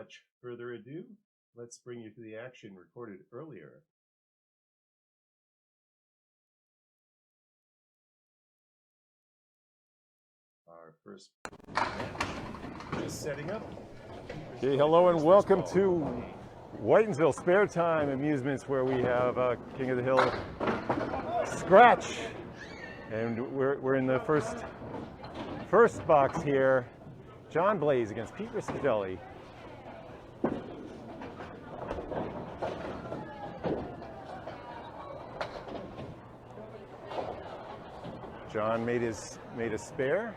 much further ado, let's bring you to the action recorded earlier. Our first match, just setting up. Okay, hello and welcome to Whitensville Sparetime Amusements, where we have King of the Hill Scratch, and we're in the first box here. John Blais against Pete Rischitelli. John made a spare.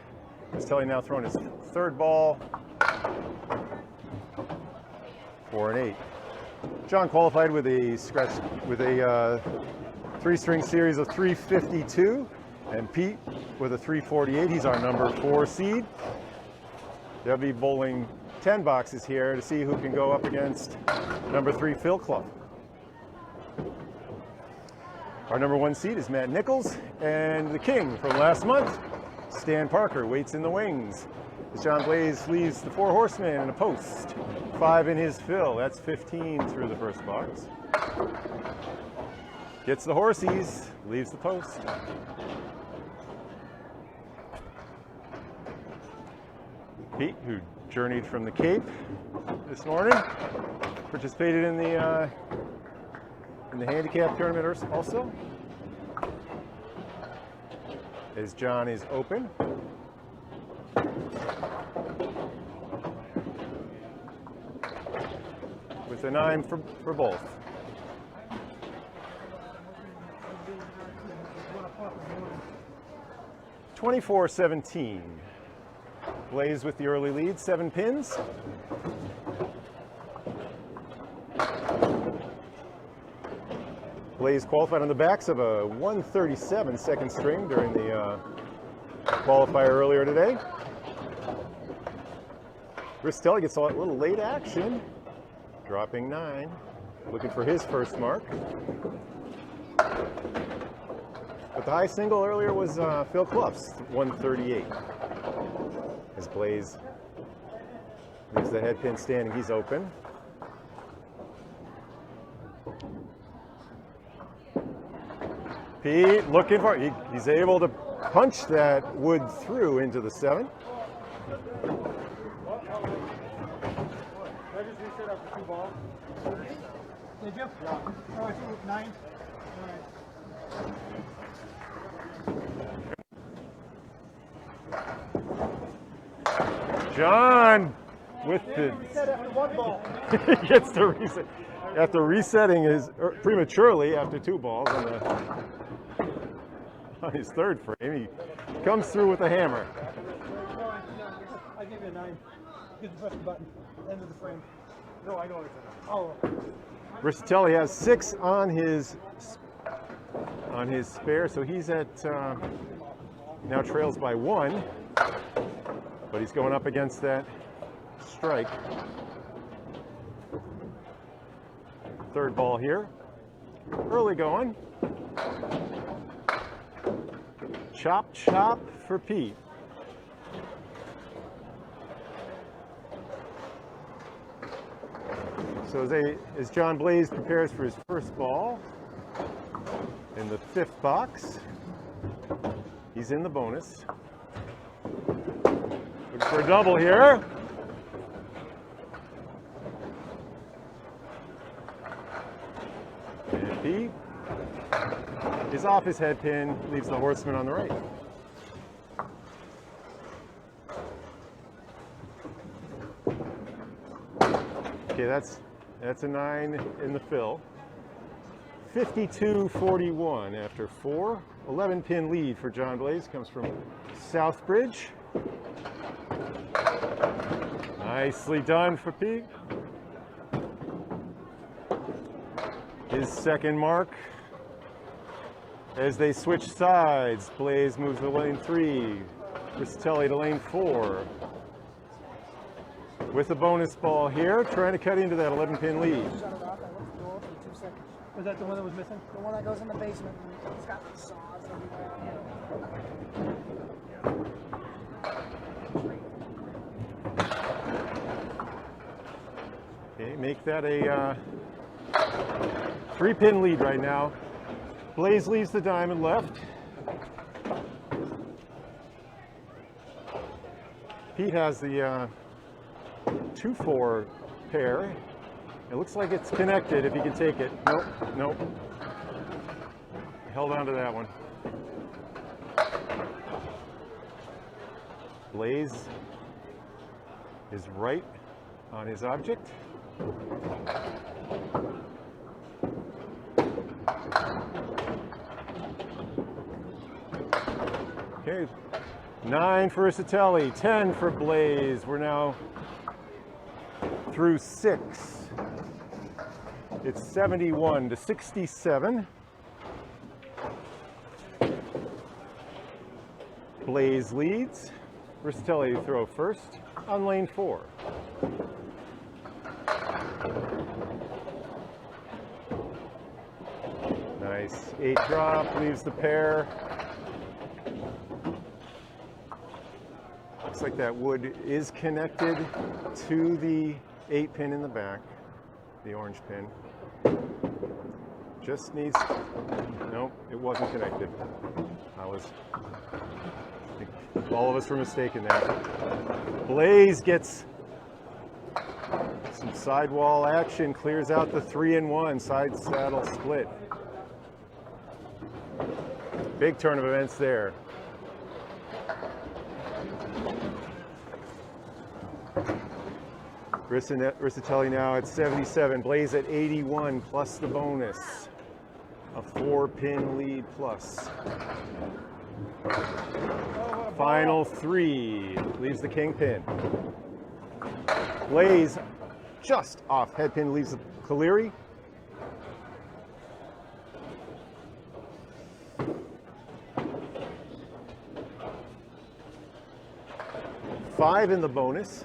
Rischitelli now throwing his third ball. 4 and 8. John qualified with a three-string series of 352, and Pete with a 348. He's our number 4 seed. They'll be bowling 10 boxes here to see who can go up against number 3 Phil Clough. Our number 1 seed is Matt Nichols, and the king from last month, Stan Parker, waits in the wings. As John Blais leaves the 4 horsemen and a post. 5 in his fill. That's 15 through the first box. Gets the horsies, leaves the post. Pete, who journeyed from the Cape this morning, participated in the handicap tournament also. As John is open. With a 9 for both. (24-17). Blais with the early lead, 7 pins. Blais qualified on the backs of a 137 second string during the qualifier earlier today. Rischitelli gets a little late action, dropping 9, looking for his first mark. But the high single earlier was Phil Clough's 138. As Blais leaves the head pin standing, he's open. Pete looking for, he's able to punch that wood through into the 7. I just reset after 2 balls. Did you? Yeah. Oh, I see 9. All right. John with the reset after 1 ball. he gets to reset after resetting prematurely after 2 balls on his 3rd frame. He comes through with a hammer. I give you a 9. Get the press the button. End of the frame. No, I know it's a 9. Oh. Rischitelli has 6 on his spare, so he's at now trails by 1, but he's going up against that strike. 3rd ball here, early going. Chop chop for Pete. So as John Blais prepares for his first ball in the 5th box, he's in the bonus. Looking for a double here. And Pete is off his head pin, leaves the horseman on the right. Okay, that's a 9 in the fill. 52-41 after 4. 11 pin lead for John Blais, comes from Southbridge. Nicely done for Pete. His 2nd mark. As they switch sides, Blais moves to lane 3. Rischitelli to lane 4. With a bonus ball here, trying to cut into that 11-pin lead. Shut it off. I looked for 2 seconds. Was that the one that was missing? The one that goes in the basement. It's got the saws everywhere. make that a 3-pin lead right now. Blais leaves the diamond left. Pete has the 2-4 pair. It looks like it's connected if he can take it. Nope, nope. Held on to that one. Blais is right on his object. Okay, 9 for Rischitelli, 10 for Blais. We're now through 6. It's 71 to 67. Blais leads. Rischitelli throw first on lane 4. Nice 8 drop, leaves the pair. Looks like that wood is connected to the 8-pin in the back, the orange pin. Just needs, nope, it wasn't connected. I think all of us were mistaken there. Blais gets some sidewall action, clears out the 3-in-1 side saddle split. Big turn of events there. Rischitelli now at 77, Blais at 81 plus the bonus. A 4-pin lead plus. Final 3, leaves the king pin. Blais just off head pin, leaves the Cleary. Five in the bonus,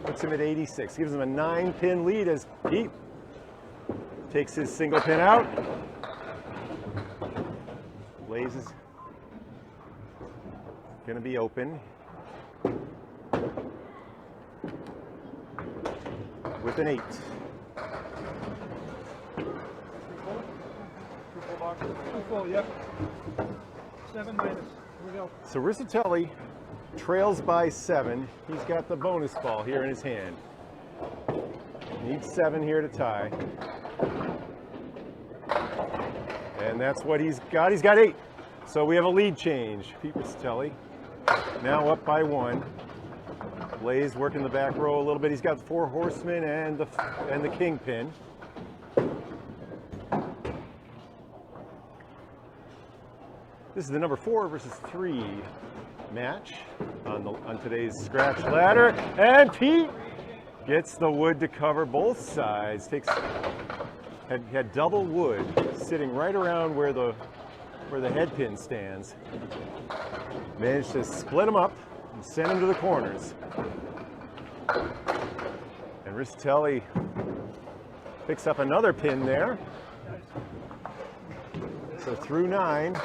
puts him at 86. Gives him a 9-pin lead as Pete takes his single pin out. Blais is going to be open with an 8. Full, yep. 7 minus. Here we go. So Rischitelli trails by 7. He's got the bonus ball here in his hand. Needs 7 here to tie. And that's what he's got. He's got 8. So we have a lead change. Pete Rischitelli now up by 1. Blais working the back row a little bit. He's got the 4 horsemen and the kingpin. This is the number 4 versus 3 match on today's scratch ladder, and Pete gets the wood to cover both sides. Had double wood sitting right around where the head pin stands. Managed to split them up and send them to the corners. And Rischitelli picks up another pin there. So through 9.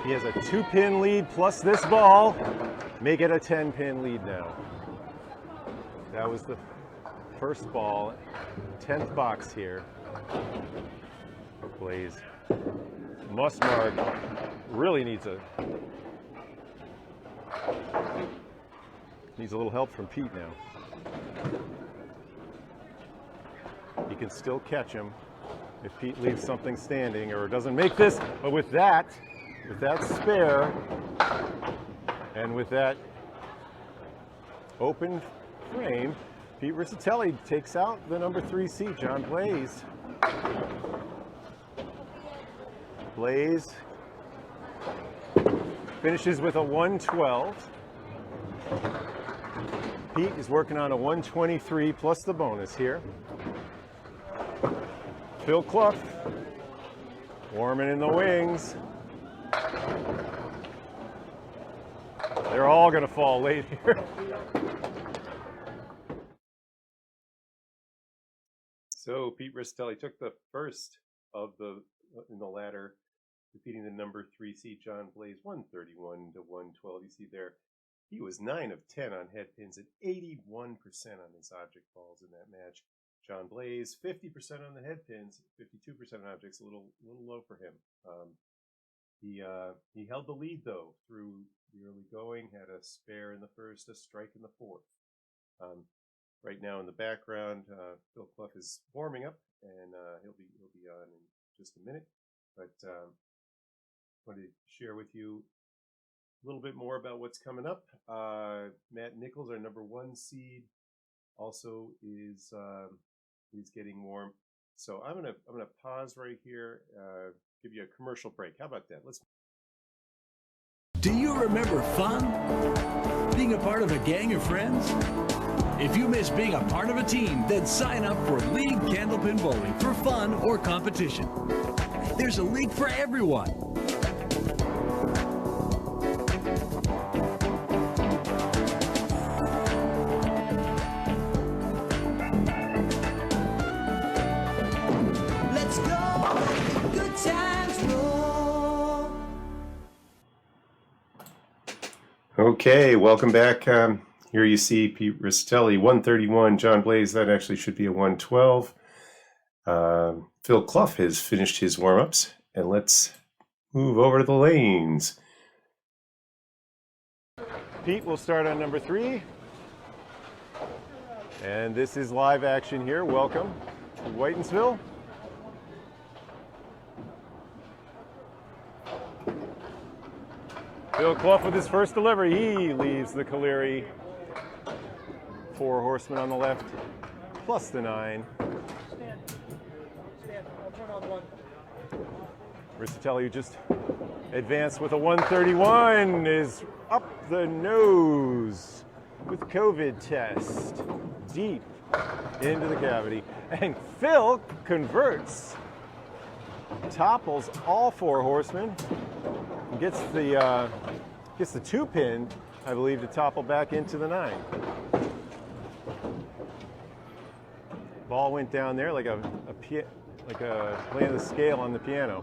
He has a 2-pin lead plus this ball. Make it a 10-pin lead now. That was the first ball, 10th box here. Blais. Mustmark really needs a little help from Pete now. He can still catch him if Pete leaves something standing or doesn't make this, but with that spare and with that open frame, Pete Rischitelli takes out the number 3 seed, John Blais. Blais finishes with a 112. Pete is working on a 123 plus the bonus here. Phil Clough warming in the wings. They're all going to fall late here. So Pete Rischitelli took the first in the ladder defeating the number 3 seed John Blais 131 to 112. You see there, he was 9 of 10 on head pins and 81% on his object balls in that match. John Blais 50% on the head pins, 52% on objects, a little low for him. He held the lead though through the early going, had a spare in the first, a strike in the fourth. Right now in the background, Phil Clough is warming up, and he'll be on in just a minute. But I wanted to share with you a little bit more about what's coming up. Matt Nichols, our number 1 seed, also is getting warm. So I'm gonna pause right here, give you a commercial break. How about that? Let's. Do you remember fun? Being a part of a gang of friends? If you miss being a part of a team, then sign up for League Candlepin Bowling for fun or competition. There's a league for everyone. Let's go, good times roll. Okay, welcome back. Here you see Pete Rischitelli, 131. John Blais, that actually should be a 112. Phil Clough has finished his warm-ups, and let's move over to the lanes. Pete will start on number 3. And this is live action here. Welcome to Whitensville. Phil Clough with his first delivery. He leaves the Caleri. 4 horsemen on the left, plus the 9. Stand. I'll turn on 1. Rischitelli, who just advanced with a 131, is up the nose with COVID test. Deep into the cavity. And Phil converts. Topples all 4 horsemen. And gets the 2-pin, I believe, to topple back into the 9. Ball went down there like a playing the scale on the piano.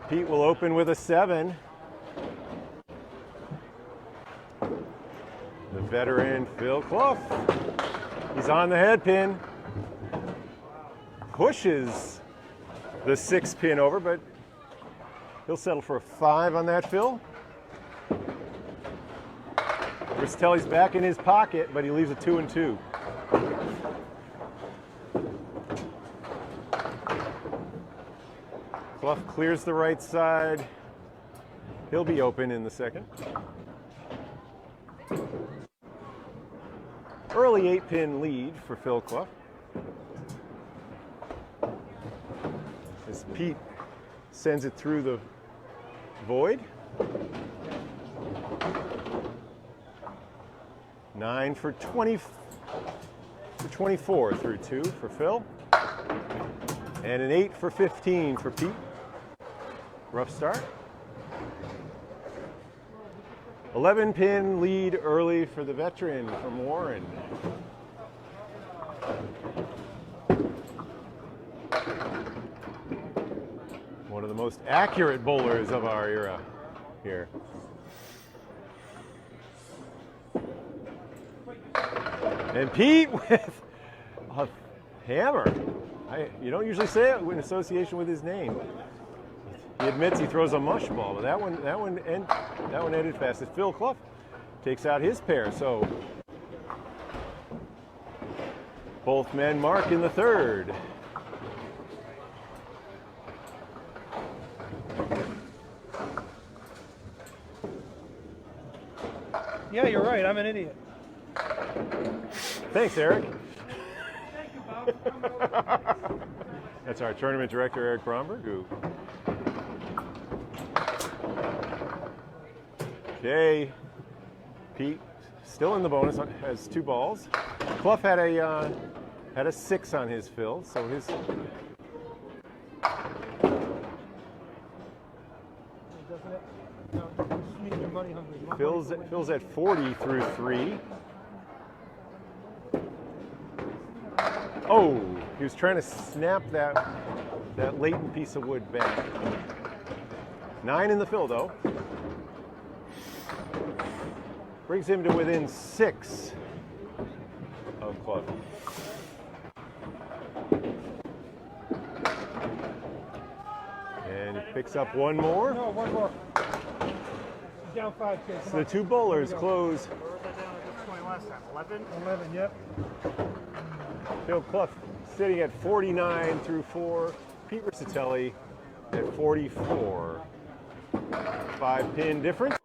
Pete will open with a 7. The veteran Phil Clough. He's on the head pin. Pushes the 6-pin over, but he'll settle for a 5 on that, Phil. Rischitelli's back in his pocket, but he leaves a 2 and 2. Clough clears the right side. He'll be open in the second. Early 8-pin lead for Phil Clough. As Pete sends it through the void. 9 for 24 through 2 for Phil. And an 8 for 15 for Pete. Rough start. 11-pin lead early for the veteran from Warren. One of the most accurate bowlers of our era here. And Pete with a hammer. You don't usually say it in association with his name. He admits he throws a mush ball, but that one ended fast. As Phil Clough takes out his pair, so both men mark in the third. Yeah, you're right. I'm an idiot. Thanks, Eric. Thank you, Bob. That's our tournament director, Eric Bromberg, who. Okay, Pete still in the bonus, has 2 balls. Clough had a 6 on his Phil, so his. Doesn't it? No, just mean you're money hungry. Phil's at 40 through 3. Oh, he was trying to snap that that latent piece of wood back. 9 in the fill, though. Brings him to within 6 of Clough. And he picks up one more. No, one more. He's down 5, kid. So the two bowlers close. Where was I down at this point last time? 11? 11, yep. Phil Clough sitting at 49 through 4. Pete Rischitelli at 44. 5-pin difference.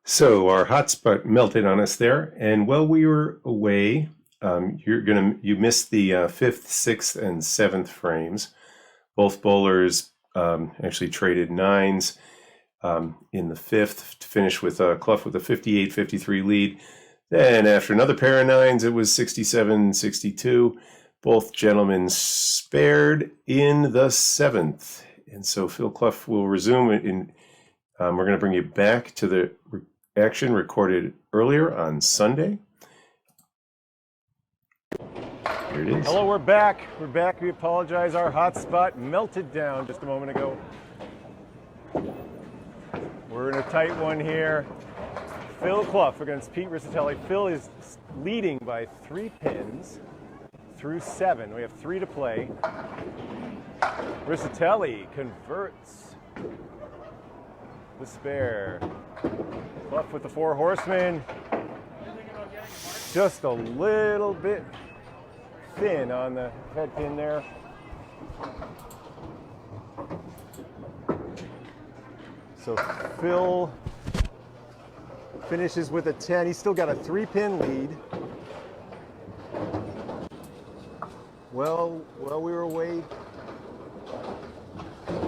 So our hotspot melted on us there, and while we were away, you missed the 5th, 6th, and 7th frames. Both bowlers actually traded 9s in the 5th to finish with Clough with a 58-53 lead. Then after another pair of 9s, it was 67-62. Both gentlemen spared in the 7th, and so Phil Clough will resume. We're going to bring you back to the action recorded earlier on Sunday. Here it is. Hello, we're back. We're back. We apologize. Our hotspot melted down just a moment ago. We're in a tight one here. Phil Clough against Pete Rischitelli. Phil is leading by 3 pins through 7. We have 3 to play. Rischitelli converts the spare. Clough with the 4 horsemen. Just a little bit thin on the head pin there. So Phil finishes with a 10. He's still got a 3-pin lead. Well, while we were away,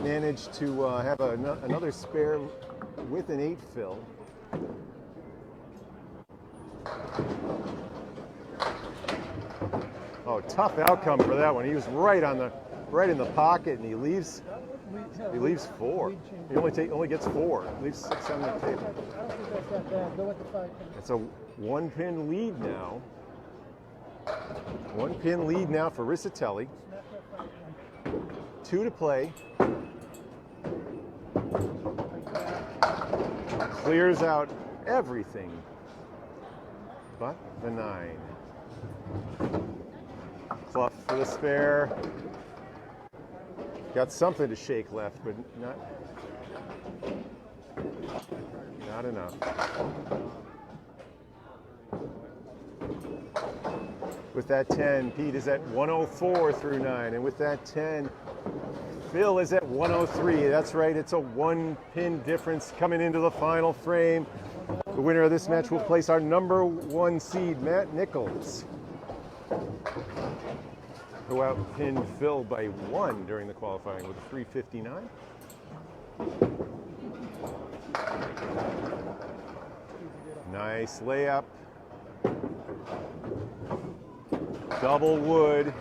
managed to have another spare with an 8 fill. Oh, tough outcome for that one. He was right in the pocket, and he leaves 4. He only gets 4. Leaves 6 on the table. I don't think that's that bad. Go with the 5 pin. It's a 1-pin lead now. 1-pin lead now for Rischitelli. 2 to play. Clears out everything but the 9. Clough for the spare. Got something to shake left, but not enough. With that 10, Pete is at 104 through 9, and with that 10, Phil is at 103. That's right, it's a 1-pin difference coming into the final frame. The winner of this match will place our number 1 seed, Matt Nichols, who outpinned Phil by 1 during the qualifying with a 359. Nice layup. Double wood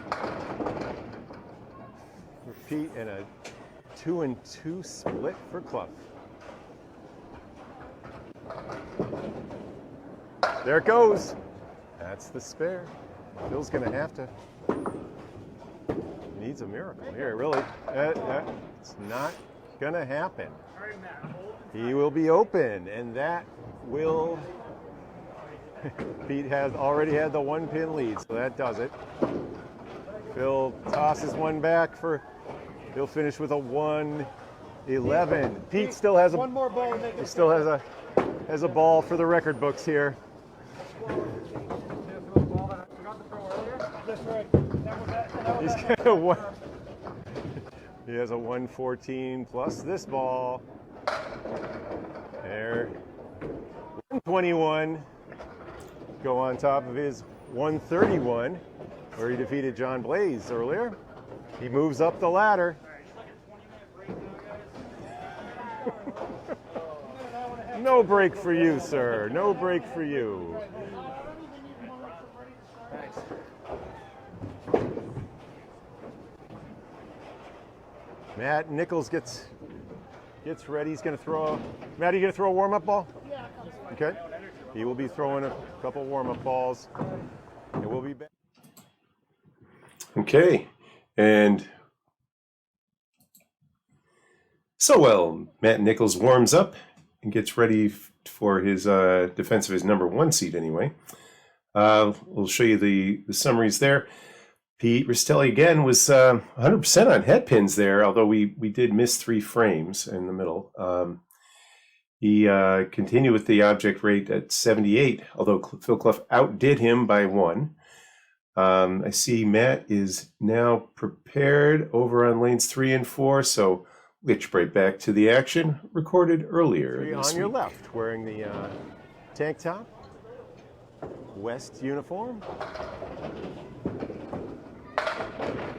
for Pete, and a 2-2 split for Clough. There it goes. That's the spare. Phil's going to have to. Needs a miracle here, really. It's not going to happen. He will be open, and that will. Pete has already had the 1-pin lead, so that does it. Phil tosses one back for. He'll finish with a 111. Pete still has a. One more ball and make He it. still has a ball for the record books here. That's right. He's got a one. He has a 114 plus this ball. There. 121. Go on top of his 131, where he defeated John Blais earlier. He moves up the ladder. No break for you, sir. No break for you. Matt Nichols gets ready. He's going to throw. Matt, are you going to throw a warm-up ball? Yeah, Okay. He will be throwing a couple warm-up balls, and we'll be back. Okay, and so well, Matt Nichols warms up and gets ready for his defense of his number 1 seed anyway. We'll show you the summaries there. Pete Rischitelli again was 100% on head pins there, although we did miss 3 frames in the middle. He continued with the object rate at 78, although Phil Clough outdid him by 1. I see Matt is now prepared over on lanes 3 and 4, so we'll get right back to the action recorded earlier this On your week. left, wearing the tank top, West uniform.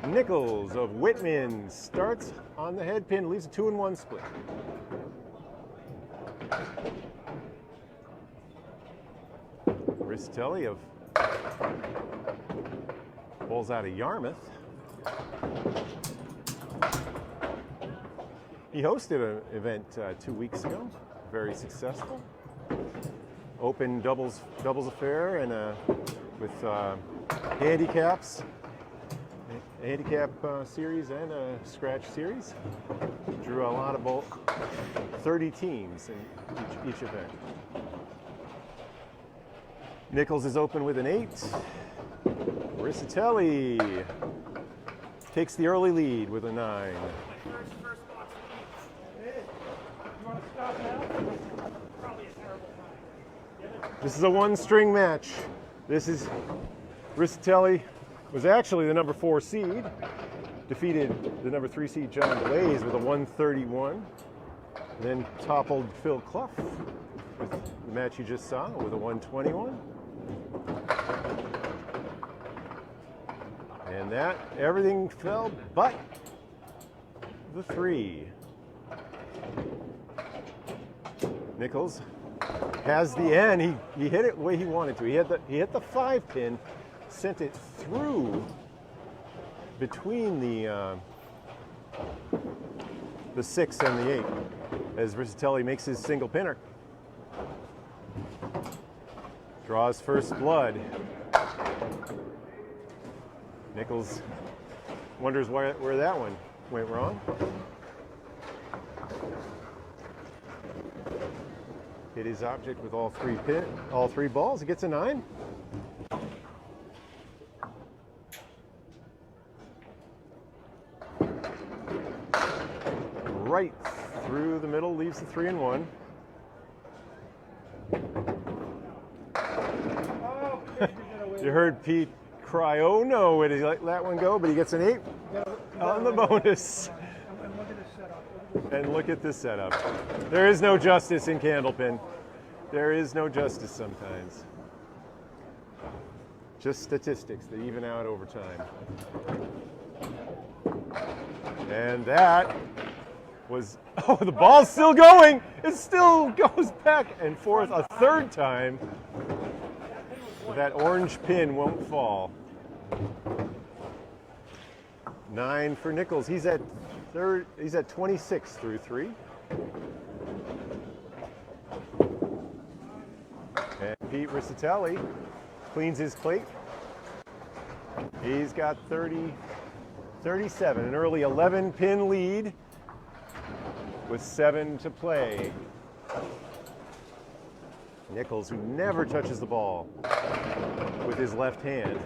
Nichols of Whitman starts on the head pin, leaves a 2-1 split. Rischitelli of bowls out of Yarmouth. He hosted an event 2 weeks ago, very successful. Open doubles affair and with handicaps, a handicap series and a scratch series. Drew a lot of 30 teams in each event. Nichols is open with an 8. Rischitelli takes the early lead with a 9. This is a 1-string match. This is Rischitelli was actually the number 4 seed, defeated the number 3 seed John Blais with a 131, then toppled Phil Clough with the match you just saw with a 121. And that, everything fell but the 3. Nichols has the end. He hit it the way he wanted to. He hit the 5 pin, sent it through between the 6 and the 8 as Rischitelli makes his single pinner. Draws first blood. Nichols wonders where that one went wrong. Hit his object with all 3 balls. He gets a 9. Right through the middle, leaves the 3 and 1. You heard Pete cry, "Oh no!" Where did he let that one go? But he gets an 8 on the bonus. And look at this setup. There is no justice in Candlepin. There is no justice sometimes. Just statistics that even out over time. And that was, oh, the ball's still going. It still goes back and forth a 3rd time. That orange pin won't fall. 9 for Nichols. He's at 26 through 3. And Pete Rischitelli cleans his plate. He's got 37, an early 11-pin lead with 7 to play. Nichols, who never touches the ball with his left hand,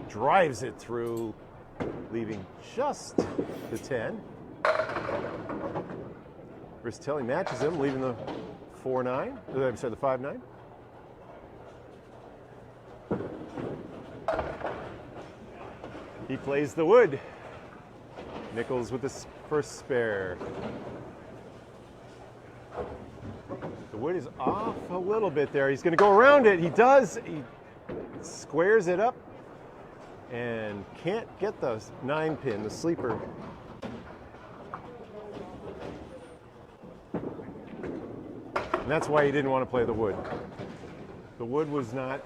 drives it through, leaving just the 10. Rischitelli matches him, leaving the 4-9. I'm sorry, the 5-9. He plays the wood. Nichols with the first spare. The wood is off a little bit there. He's going to go around it. He does. He squares it up and can't get the 9 pin, the sleeper. And that's why he didn't want to play the wood. The wood was not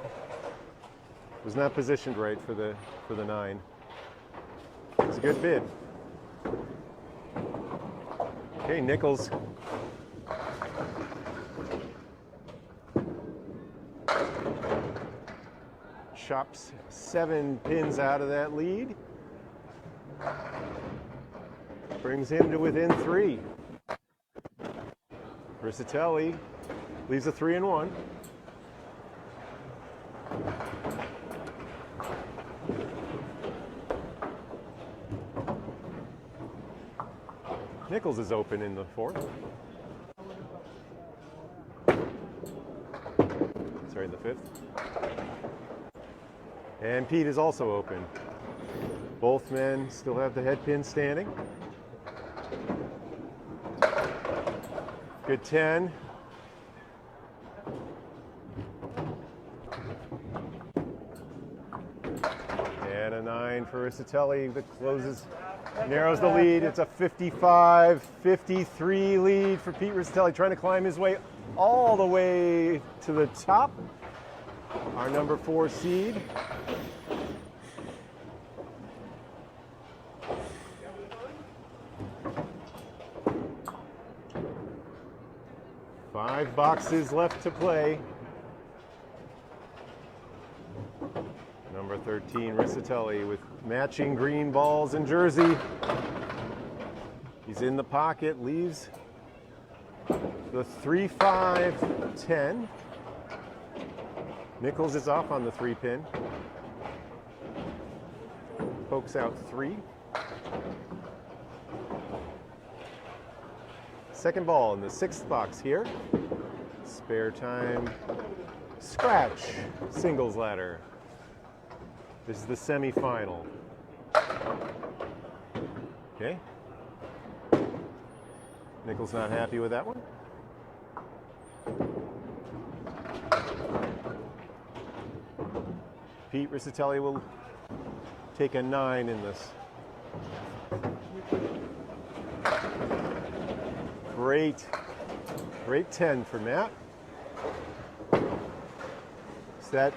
positioned right for the 9. It's a good bid. Okay, Nichols chops 7 pins out of that lead. Brings him to within 3. Rischitelli leaves a 3-1. Nichols is open in the 4th. Sorry, in the 5th. And Pete is also open. Both men still have the head pin standing. Good 10. And a 9 for Rischitelli that closes, narrows the lead. It's a 55-53 lead for Pete Rischitelli, trying to climb his way all the way to the top. Our number 4 seed. Five boxes left to play. Number 13, Rischitelli, with matching green balls and jersey. He's in the pocket, leaves the 3-5-10. Nichols is off on the 3-pin. Pokes out 3. Second ball in the 6th box here. Sparetime scratch singles ladder. This is the semi-final. Okay. Nichols not happy with that one. Pete Rischitelli will take a 9 in this. Great 10 for Matt. So that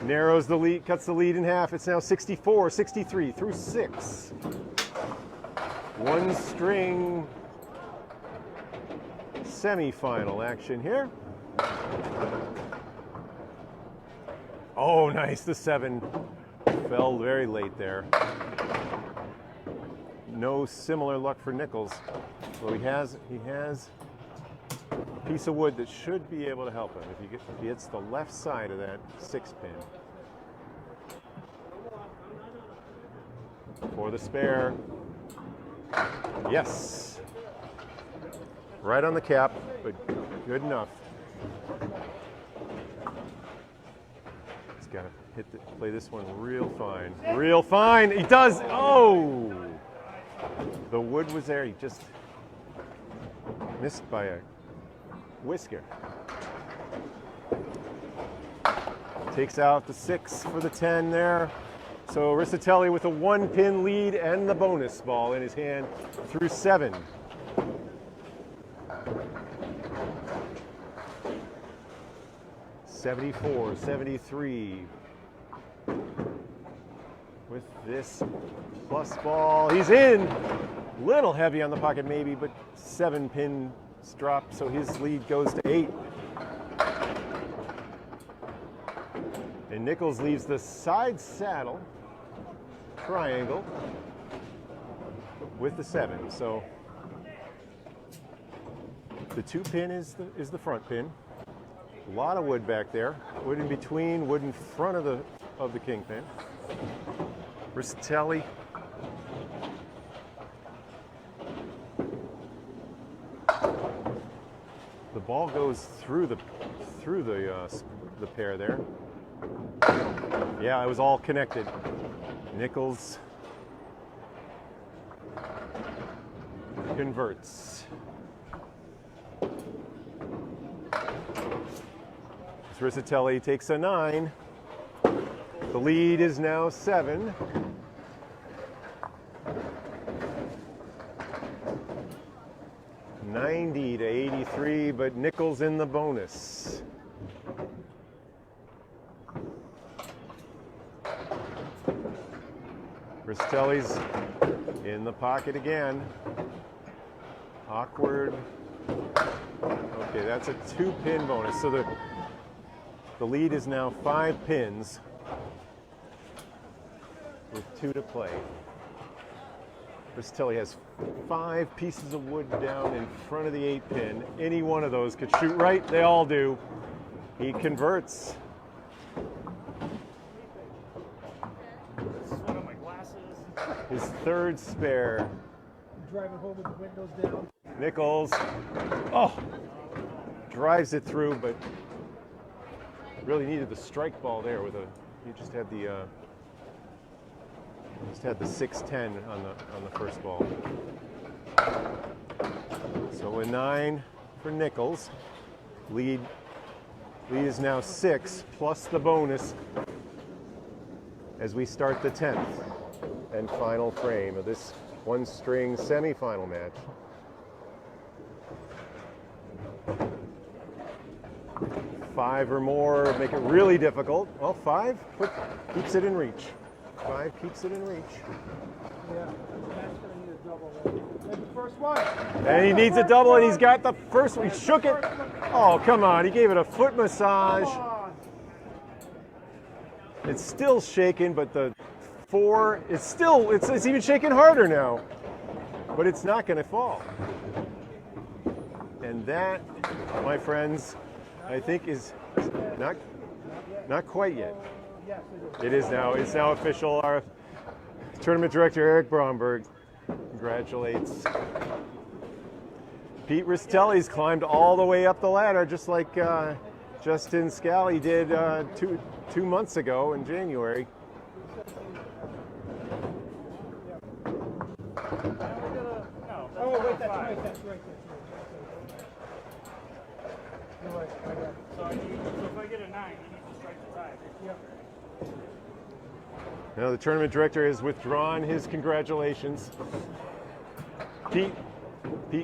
narrows the lead, cuts the lead in half. It's now 64-63 through 6. One string semi-final action here. Oh, nice. The 7 fell very late there. No similar luck for Nichols. Well, he has a piece of wood that should be able to help him if he hits the left side of that 6-pin. For the spare. Yes. Right on the cap, but good enough. He's got to play this one real fine. Real fine. He does. Oh! The wood was there. He just missed by a whisker. Takes out the 6 for the 10 there. So Rischitelli with a 1-pin lead and the bonus ball in his hand through 7. $74-73 with this plus ball. He's in. Little heavy on the pocket maybe, but 7 pins drop, so his lead goes to 8. And Nichols leaves the side saddle triangle with the 7. So the 2-pin is the front pin. A lot of wood back there. Wood in between, wood in front of the kingpin. Rischitelli. The ball goes through the pair there. Yeah, it was all connected. Nichols converts. Rischitelli takes a 9. The lead is now 7. $90-83, but Nichols in the bonus. Rischitelli's in the pocket again. Awkward. Okay, that's a 2-pin bonus. So the lead is now 5 pins. 2 to play. Rischitelli has 5 pieces of wood down in front of the 8-pin. Any one of those could shoot right. They all do. He converts. This is one of my glasses. His 3rd spare. Driving home with the windows down. Nichols, drives it through, but really needed the strike ball there with he just had the 6-10 on the first ball. So a 9 for Nichols. Lead is now 6 plus the bonus as we start the 10th and final frame of this one-string semifinal match. 5 or more make it really difficult. Well, 5 keeps it in reach. 5 keeps it in reach. Yeah, that's gonna need a double. There's the first one. And he needs a double, and he's got the first one. He shook it. Oh, come on. He gave it a foot massage. Come on. It's still shaking, but the 4, it's even shaking harder now. But it's not going to fall. And that, my friends, I think is not quite yet. Yes, It is now. It's now official. Our tournament director, Eric Bromberg, congratulates. Pete Rischitelli's climbed all the way up the ladder, just like Justin Scally did 2 months ago in January. Oh, wait, that's right. You're right. I got it. So if I get a 9, I need to strike the tie. Yep. Now the tournament director has withdrawn his congratulations. Pete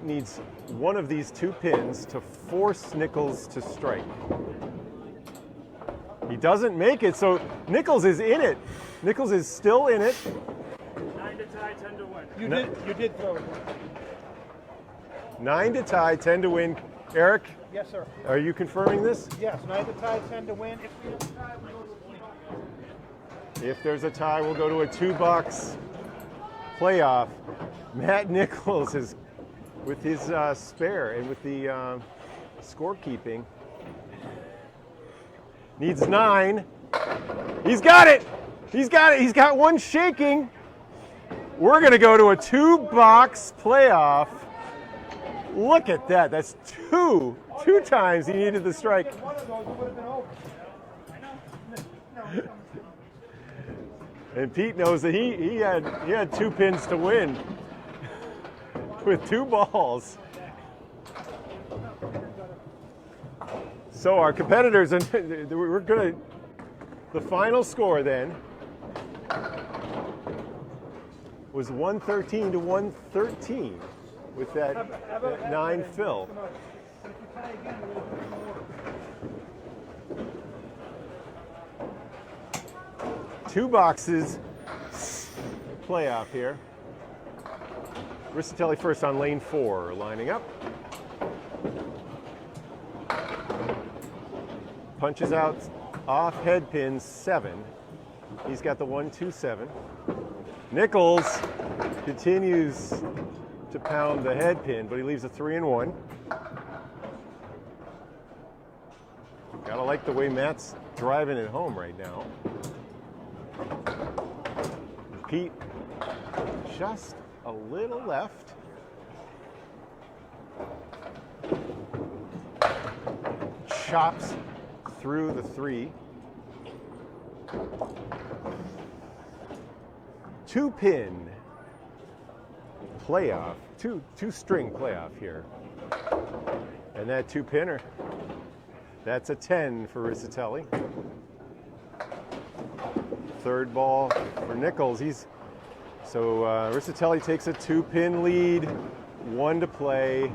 needs one of these 2 pins to force Nichols to strike. He doesn't make it, so Nichols is in it. Nichols is still in it. 9 to tie, 10 to win. You did throw it. 9 to tie, 10 to win. Eric, Yes, sir. are you confirming this? Yes, 9 to tie, 10 to win. If there's a tie, we'll go to a 2-box playoff. Matt Nichols is with his spare and with the scorekeeping. Needs 9. He's got it. He's got it. He's got one shaking. We're going to go to a 2-box playoff. Look at that. That's 2 times he needed the strike. One of those, it would have been over. And Pete knows that he had 2 pins to win with 2 balls. So our competitors, and we're gonna, the final score then was 113 to 113 with that 9 fill. If you tie again, it would have been more. 2 boxes playoff here. Rischitelli first on lane 4, lining up. Punches out off head pin 7. He's got the 1-2-7. Nichols continues to pound the head pin, but he leaves a 3-1. Gotta like the way Matt's driving it home right now. Pete just a little left. Chops through the 3. 2-pin playoff, two string playoff here. And that 2-pinner, that's a 10 for Rischitelli. 3rd ball for Nichols. So Rischitelli takes a 2-pin lead, 1 to play.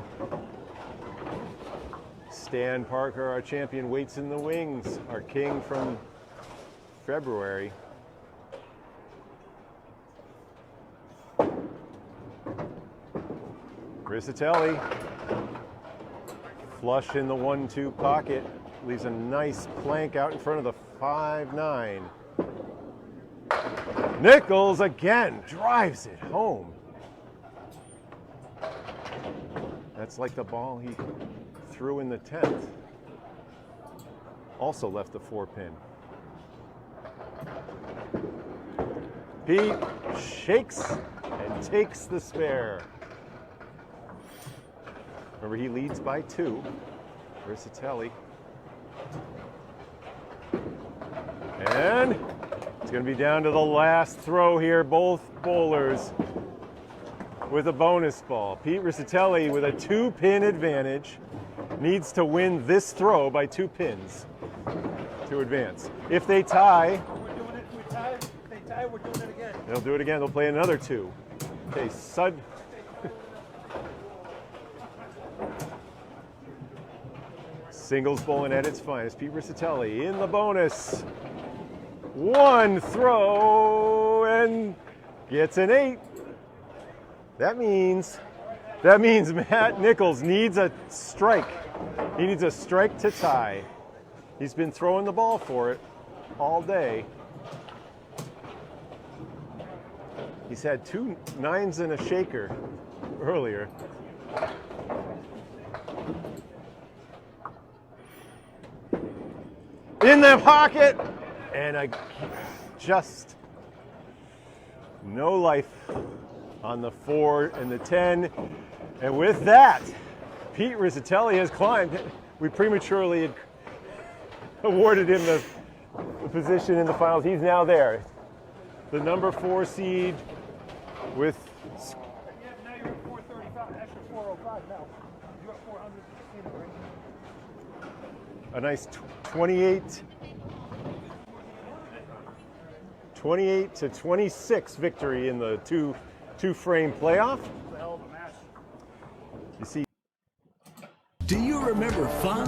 Stan Parker, our champion, waits in the wings, our king from February. Rischitelli, flush in the 1-2 pocket, leaves a nice plank out in front of the 5-9. Nichols again drives it home. That's like the ball he threw in the 10th. Also left the 4-pin. Pete shakes and takes the spare. Remember, he leads by 2. Rischitelli. And it's going to be down to the last throw here. Both bowlers with a bonus ball. Pete Rischitelli with a 2-pin advantage needs to win this throw by 2 pins to advance. If they tie, We're doing it. We tie. If they tie, we're doing it again. they'll do it again. They'll play another 2. Okay, Singles bowling at its finest. Pete Rischitelli in the bonus. 1 throw and gets an 8. That means Matt Nichols needs a strike. He needs a strike to tie. He's been throwing the ball for it all day. He's had 2 9s and a shaker earlier. In the pocket, and just no life on the 4 and the 10. And with that, Pete Rischitelli has climbed. We prematurely had awarded him the position in the finals. He's now there. The number 4 seed with Yeah, now you're at 435. Actually, 405 now. You're at 400. Right? a nice 28 to 26 victory in the two-frame playoff. You see. Do you remember fun?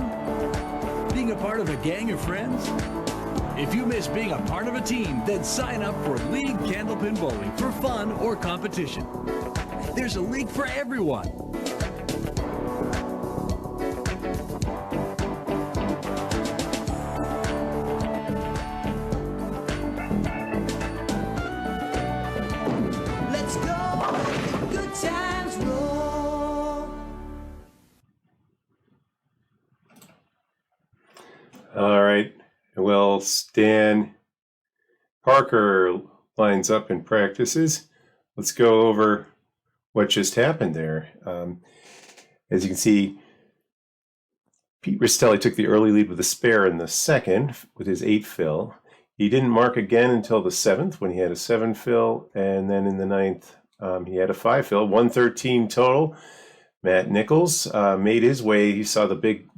Being a part of a gang of friends? If you miss being a part of a team, then sign up for League Candlepin Bowling for fun or competition. There's a league for everyone. Let's go, good times roll. All right. Well, Stan Parker lines up and practices. Let's go over what just happened there. As you can see, Pete Rischitelli took the early lead with a spare in the second with his 8 fill. He didn't mark again until the 7th when he had a 7 fill, and then in the 9th he had a 5 fill, 113 total. Matt Nichols made his way. He saw the big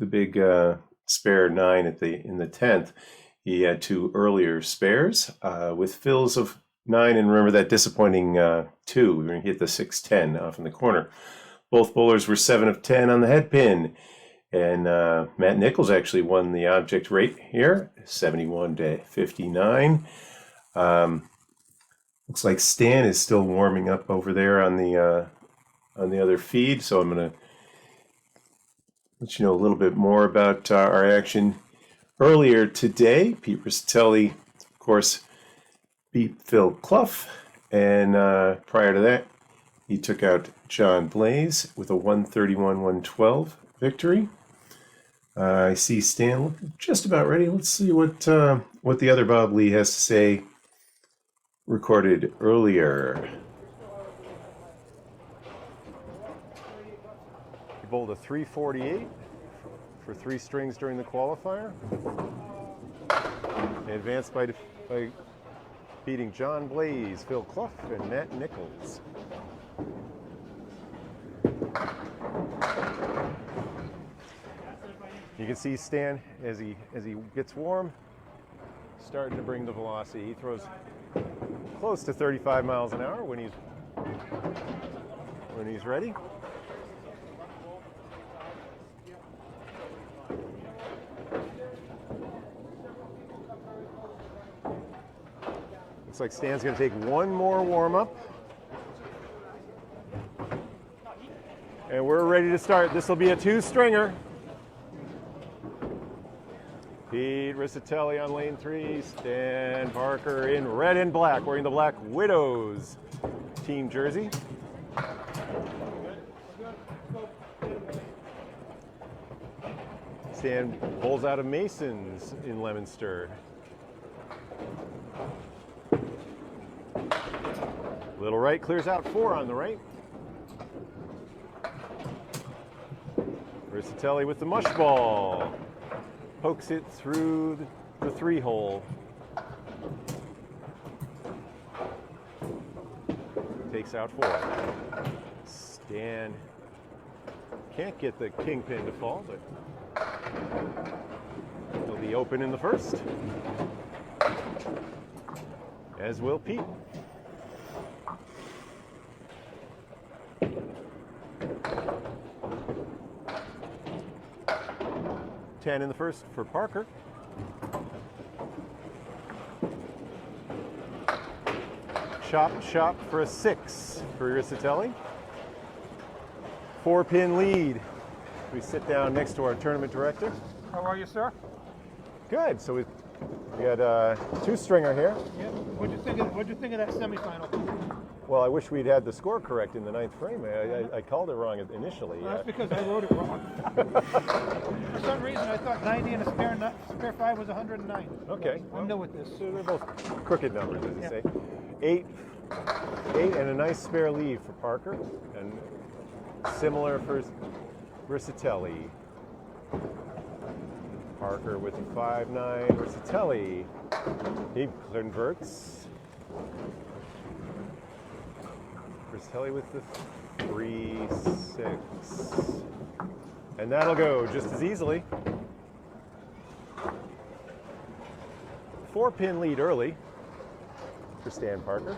spare 9 in the 10th. He had 2 earlier spares with fills of 9, and remember that disappointing 2 when he hit the 6-10 off in the corner. Both bowlers were 7 of 10 on the head pin, and Matt Nichols actually won the object rate here, 71 to 59. Looks like Stan is still warming up over there on the other feed, so I'm going to let you know a little bit more about our action earlier today. Pete Rischitelli, of course, beat Phil Clough, and prior to that, he took out John Blais with a 131-112 victory. I see Stan looking just about ready. Let's see what the other Bob Lee has to say recorded earlier. He bowled a 348 for 3 strings during the qualifier. He advanced by beating John Blais, Phil Clough, and Matt Nichols. You can see Stan as he gets warm, starting to bring the velocity. He throws close to 35 miles an hour when he's ready. Looks like Stan's going to take one more warm-up. And we're ready to start. This will be a 2-stringer. Pete Rischitelli on lane 3. Stan Parker in red and black, wearing the Black Widows team jersey. Stan pulls out of Masons in Leominster. Little right clears out 4 on the right. Rischitelli with the mush ball. Pokes it through the 3 hole. Takes out 4. Stan can't get the kingpin to fall, but he'll be open in the first. As will Pete. $10 in the first for Parker. Chop for a 6 for Rischitelli. 4-pin lead. We sit down next to our tournament director. How are you, sir? Good. So we got a 2-stringer here. Yeah. What'd you think of that semifinal? Well, I wish we'd had the score correct in the 9th frame. I called it wrong initially. Well, that's because I wrote it wrong. For some reason, I thought 90 and a spare 5 was 109. Okay. I'm new with this. So they're both crooked numbers, as you say. 8 and a nice spare leave for Parker, and similar for Rischitelli. Parker with the 5-9. Rischitelli. He converts. Rischitelli with the 3-6. And that'll go just as easily. 4-pin lead early for Stan Parker.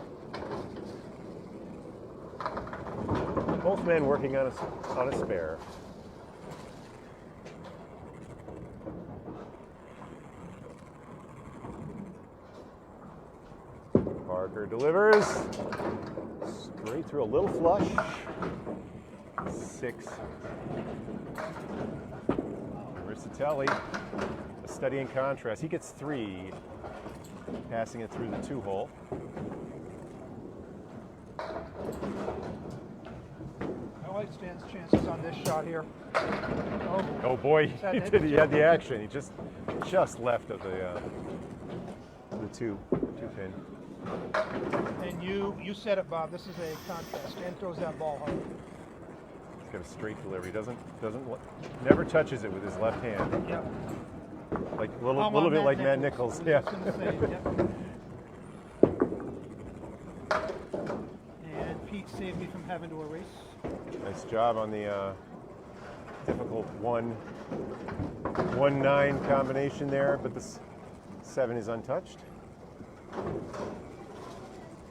Both men working on a spare. Parker delivers. Straight through a little flush. 6. Rischitelli, a steady in contrast. He gets 3, passing it through the 2 hole. I like Stan's chances on this shot here. Oh boy, he had the action. He just left of the 2-pin. And you said it, Bob. This is a contest. Stan throws that ball hard. He's got a straight delivery. Never touches it with his left hand. Yep. Like a little bit like Matt Nichols. Yeah. And Pete saved me from having to erase. Nice job on the difficult 1-9 combination there, but the 7 is untouched.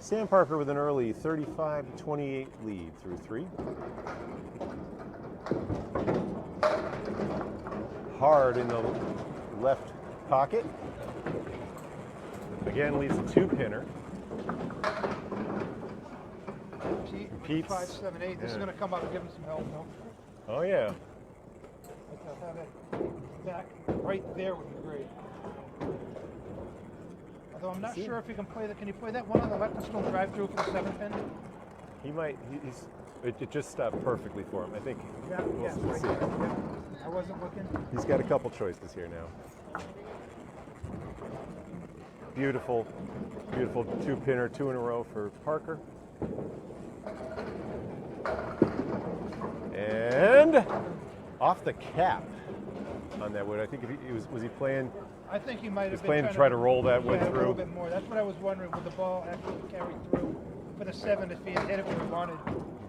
Stan Parker with an early 35-28 lead through 3. Hard in the left pocket. Again leads a 2-pinner. Pete, 5-7-8. This is going to come up and give him some help, no? Oh yeah. I'll have it back right there would be great. Although I'm not sure if he can play that. Can you play that one on the left and still drive through for the 7-pin? He might. It just stopped perfectly for him. I think. Yeah, We'll see. I wasn't looking. He's got a couple choices here now. Beautiful 2-pinner, 2 in a row for Parker. And off the cap on that wood. I think if he was he playing. I think he might have been playing to try to roll that wood a through. little bit more. That's what I was wondering. Would the ball actually carry through for the 7 if he had hit it where he wanted?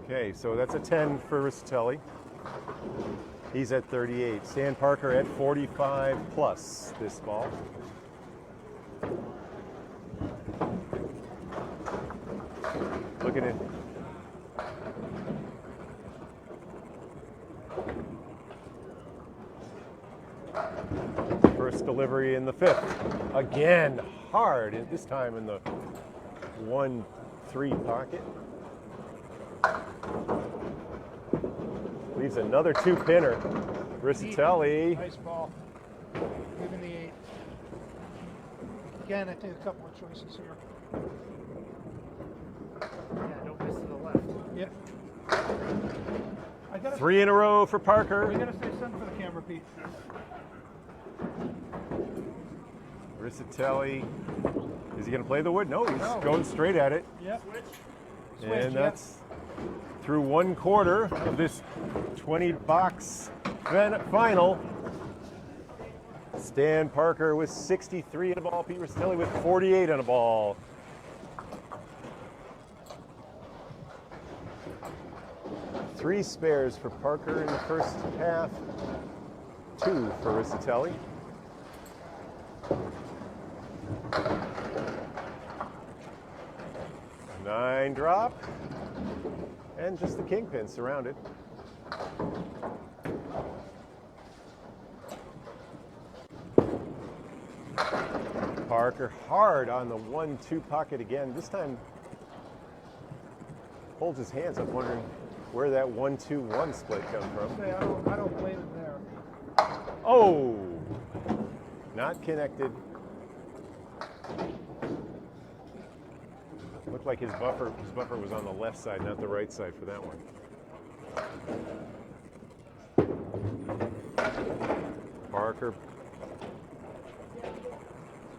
Okay, so that's a 10 for Rischitelli. He's at 38. Stan Parker at 45 plus this ball. Looking at first delivery in the 5th. Again, hard, this time in the 1-3 pocket. Leaves another 2-pinner. Rischitelli. Nice ball. Even the 8. Again, I think a couple of choices here. Yeah, don't miss to the left. Yeah. I gotta, 3 in a row for Parker. we gotta say something for the camera, Pete. Rischitelli. Is he going to play the wood? No, he's No. going straight at it. Yep. Switch, And yeah. that's through 1/4 of this 20-box final. Stan Parker with 63 in a ball. Pete Rischitelli with 48 on a ball. Three spares for Parker in the first half. 2 for Rischitelli. Nine drop. And just the kingpin surrounded. Parker hard on the 1-2 pocket again. This time holds his hands up, wondering where that 1-2-1 split comes from. Say, I don't blame him there. Oh, not connected. Looked like his buffer was on the left side, not the right side for that one. Parker.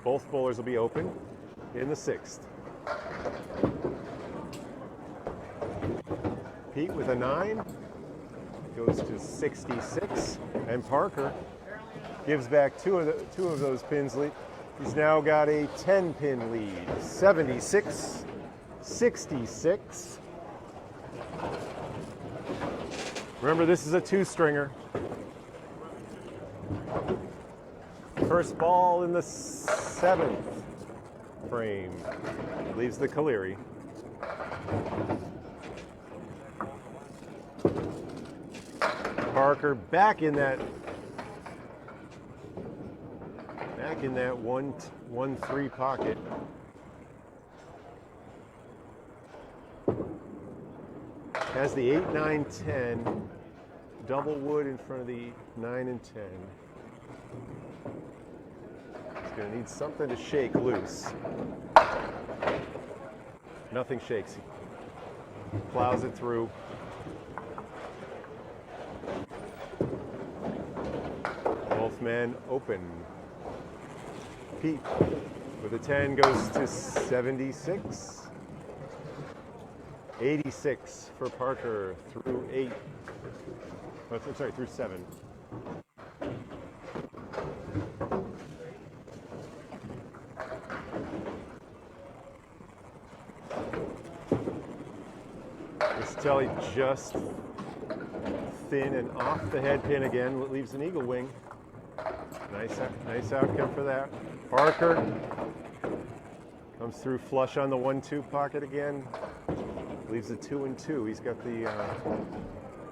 Both bowlers will be open in the 6th. Pete with a 9 goes to 66, and Parker gives back two of those pins lead. He's now got a 10-pin lead, 76-66. Remember, this is a 2-stringer. First ball in the 7th frame. Leaves the Cagliari. Parker back in that 1-3 pocket. Has the 8, 9, 10. Double wood in front of the 9 and 10. He's going to need something to shake loose. Nothing shakes. He plows it through. Both men open. Pete with a 10 goes to 76. 86 for Parker through 8. Oh, sorry, through 7. Rischitelli just thin and off the head pin again, leaves an eagle wing. Nice outcome for that. Parker comes through flush on the 1-2 pocket again. Leaves a 2 and 2. He's got the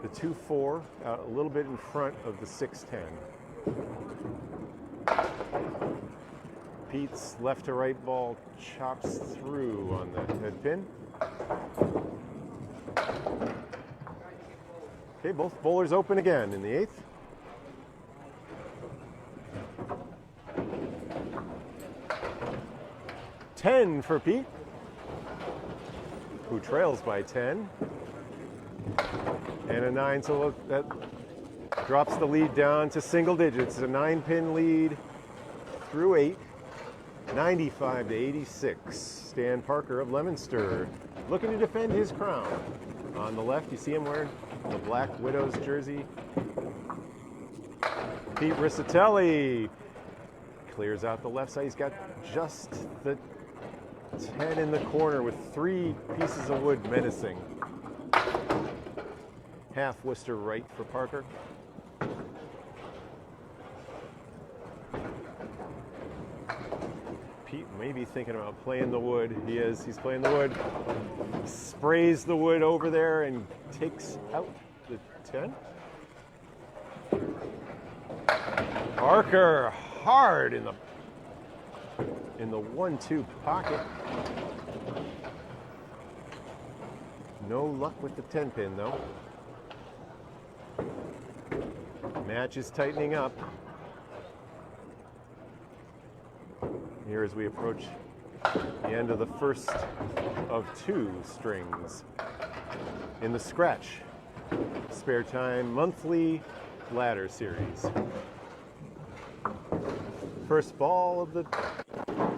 2-4 a little bit in front of the 6-10. Pete's left to right ball chops through on the head pin. Okay, both bowlers open again in the 8th. $10 for Pete, who trails by 10. And a 9, so that drops the lead down to single digits. A 9-pin lead through 8, 95-86. Stan Parker of Leominster looking to defend his crown. On the left, you see him wearing the Black Widows jersey. Pete Rischitelli clears out the left side. He's got just the 10 in the corner with 3 pieces of wood menacing. Half Worcester right for Parker. Pete may be thinking about playing the wood. He is. He's playing the wood. Sprays the wood over there and takes out the 10. Parker hard in the 1-2 pocket. No luck with the 10-pin though. Match is tightening up. here as we approach the end of the first of 2 strings in the Scratch Sparetime monthly ladder series. First ball of the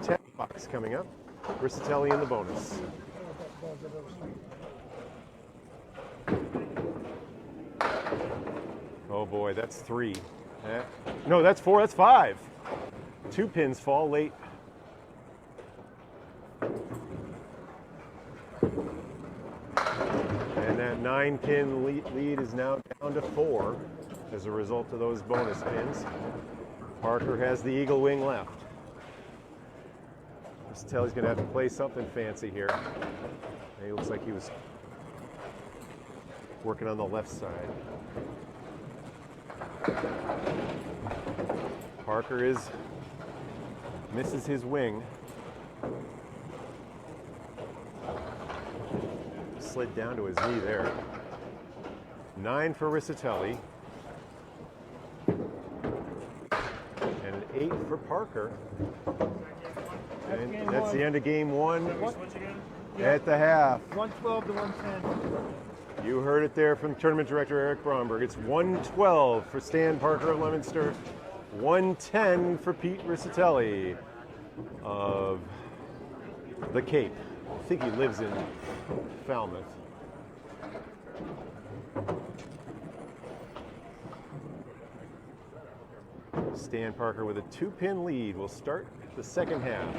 10 box coming up. Rischitelli in the bonus. Oh boy, that's 3. No, that's 4, that's 5. 2 pins fall late. And that 9-pin lead is now down to 4 as a result of those bonus pins. Parker has the eagle wing left. Rischitelli's going to have to play something fancy here. He looks like he was working on the left side. Parker misses his wing. Slid down to his knee there. 9 for Rischitelli. And an 8 for Parker. And that's the end of game 1 at the half. 112 to 110. You heard it there from tournament director Eric Bromberg. It's 112 for Stan Parker of Leominster, 110 for Pete Rischitelli of the Cape. I think he lives in Falmouth. Stan Parker with a 2-pin lead will start the second half.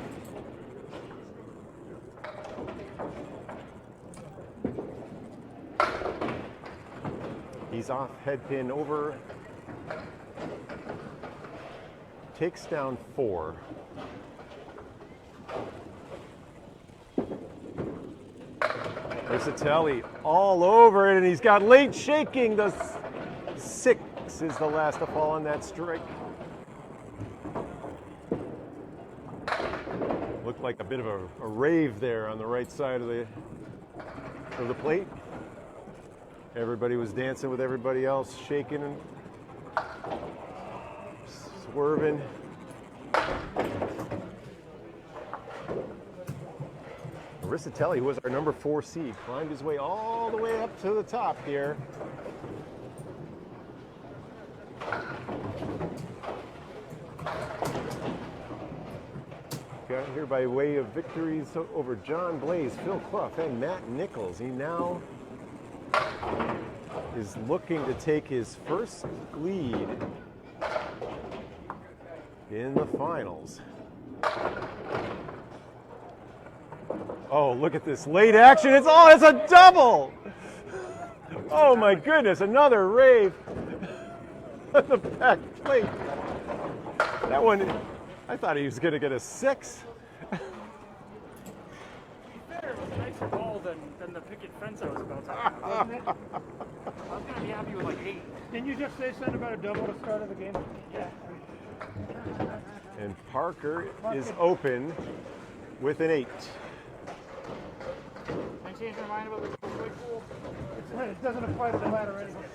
He's off head pin over, takes down 4. Rischitelli all over it, and he's got late shaking. The 6 is the last to fall on that strike. Looked like a bit of a rave there on the right side of the plate. Everybody was dancing with everybody else, shaking and swerving. Rischitelli, who was our number 4 seed, climbed his way all the way up to the top here. Got here by way of victories over John Blais, Phil Clough, and Matt Nichols. He now is looking to take his first lead in the finals. Oh, look at this late action. It's a double. Oh my goodness, another rave at the back plate. That one, I thought he was going to get a 6. It was a nicer ball than the picket fence I was about to have, wasn't it? I was going to be happy with like 8. Didn't you just say something about a double at the start of the game? Yeah. And Parker is open with an 8. Can I change my mind about the really cool? It doesn't apply to the ladder anyway.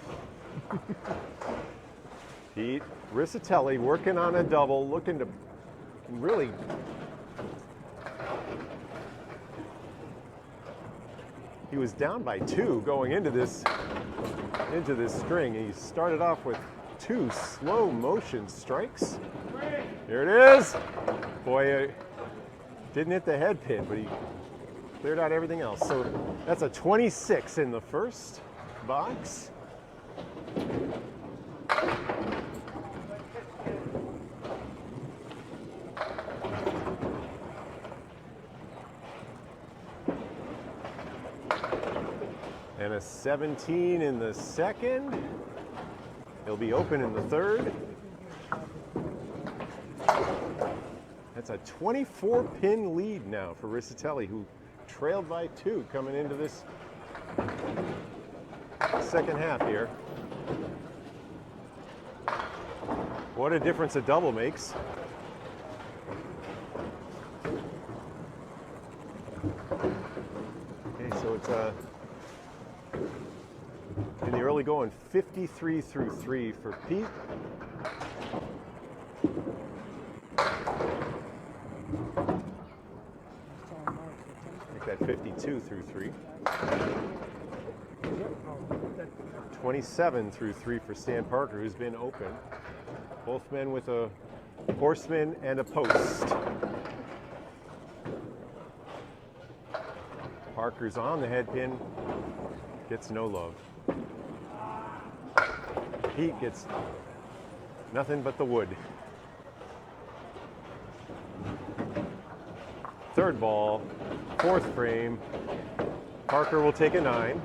Pete Rischitelli working on a double, looking to really he was down by 2 going into this string. He started off with 2 slow motion strikes. Here it is. Boy, didn't hit the head pin, but he cleared out everything else. So that's a 26 in the first box. And a 17 in the second. He'll be open in the third. That's a 24-pin lead now for Rischitelli, who trailed by 2 coming into this second half here. What a difference a double makes. Okay, so it's in the early going 53 through 3 for Pete. at 52 through 3. 27 through 3 for Stan Parker, who's been open. Both men with a horseman and a post. Parker's on the head pin, gets no love. Pete gets nothing but the wood. Third ball, fourth frame. Parker will take a 9.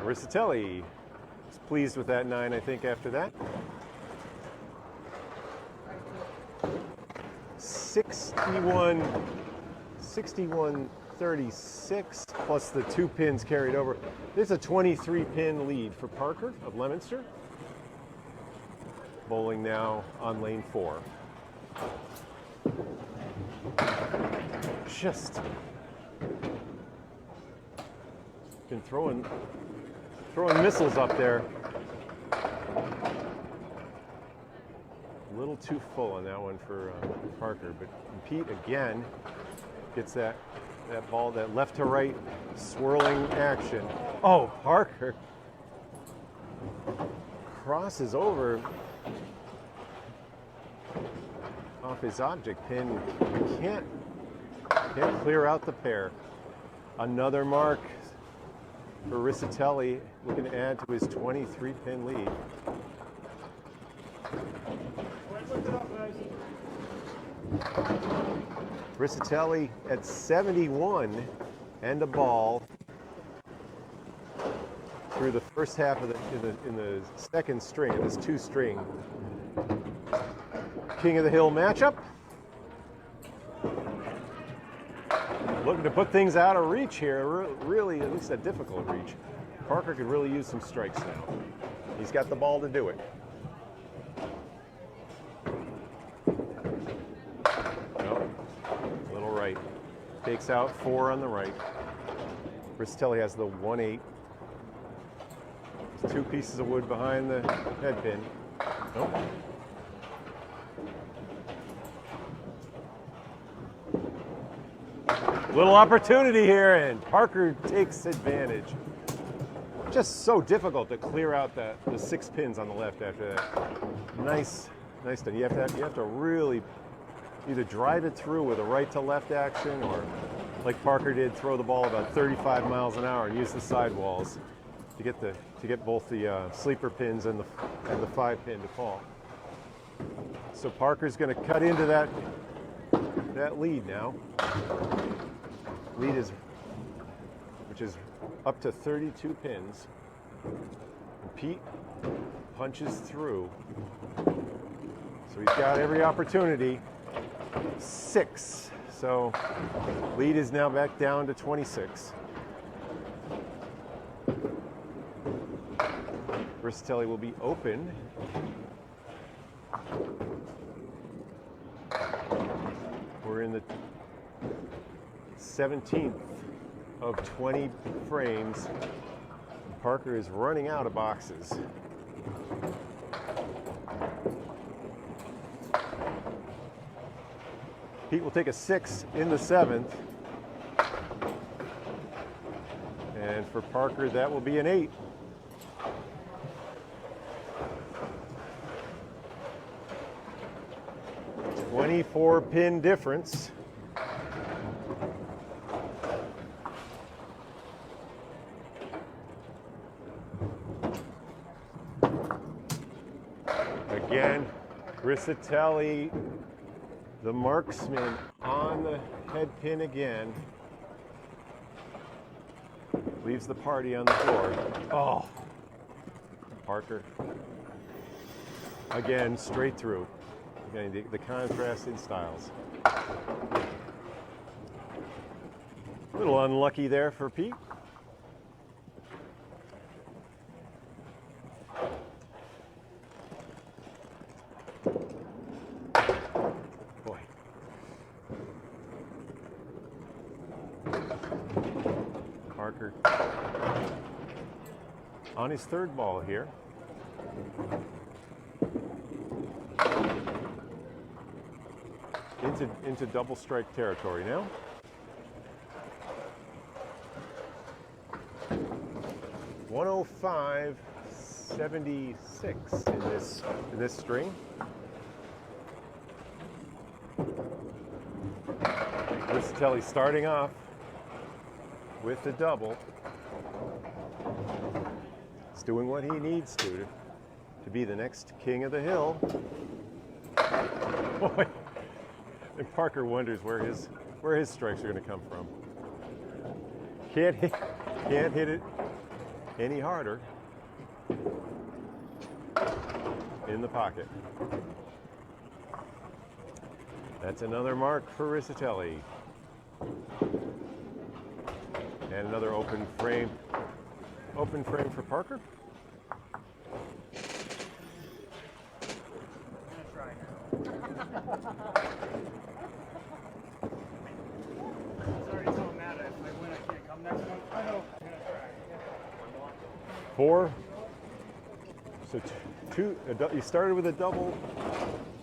Rischitelli is pleased with that 9, I think, after that. 61-36 plus the 2 pins carried over. There's a 23-pin lead for Parker of Leominster. Bowling now on lane 4. Just been throwing missiles up there. A little too full on that one for Parker, but Pete again gets that ball, that left to right swirling action. Oh, Parker crosses over off his object pin. Can't clear out the pair. Another mark for Rischitelli, looking to add to his 23-pin lead. Rischitelli at 71 and a ball through the first half of in the second string of this 2-string King of the Hill matchup. Looking to put things out of reach here, really, at least a difficult reach. Parker could really use some strikes now. He's got the ball to do it. Nope. A little right. Takes out 4 on the right. Rischitelli has the 1-8. 2 pieces of wood behind the head pin. Nope. Little opportunity here, and Parker takes advantage. Just so difficult to clear out the 6 pins on the left after that. Nice done. You have to really either drive it through with a right to left action, or like Parker did, throw the ball about 35 miles an hour and use the sidewalls to get both the sleeper pins and the 5 pin to fall. So Parker's going to cut into that lead now. Lead which is up to 32 pins. And Pete punches through. So he's got every opportunity. 6. So lead is now back down to 26. Rischitelli will be open. We're in the 17th of 20 frames. Parker is running out of boxes. Pete will take a 6 in the 7th. And for Parker, that will be an 8. A 24-pin difference. Again, Rischitelli, the marksman, on the head pin again. Leaves the party on the floor. Oh, Parker. Again, straight through. Again, the contrast in styles. A little unlucky there for Pete. Boy. Parker on his 3rd ball here. into double strike territory now. $105.76 in this string. Rischitelli starting off with the double. He's doing what he needs to be the next king of the hill. Boy, and Parker wonders where his strikes are going to come from. Can't hit it any harder in the pocket. That's another mark for Rischitelli. And another open frame for Parker. Sorry, it don't matter. If I win, I can't come next one. I know. I'm gonna try. 4. So he started with a double.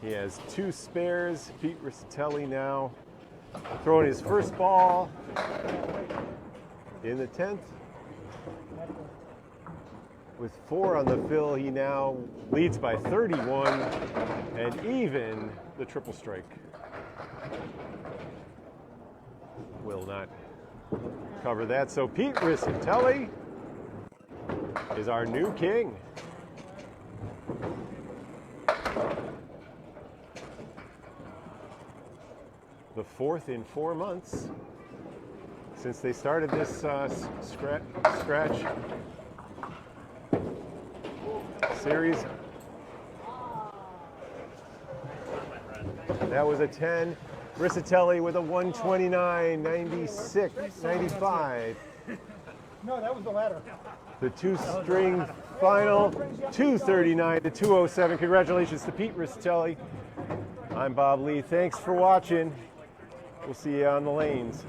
He has 2 spares. Pete Rischitelli now throwing his first ball in the 10th. With 4 on the fill, he now leads by 31 and even the triple strike will not cover that. So Pete Rischitelli is our new king. The 4th in 4 months since they started this scratch series. That was a 10. Rischitelli with a 129, 96, 95. No, that was the ladder. The 2-string final, 239 to 207. Congratulations to Pete Rischitelli. I'm Bob Lee. Thanks for watching. We'll see you on the lanes.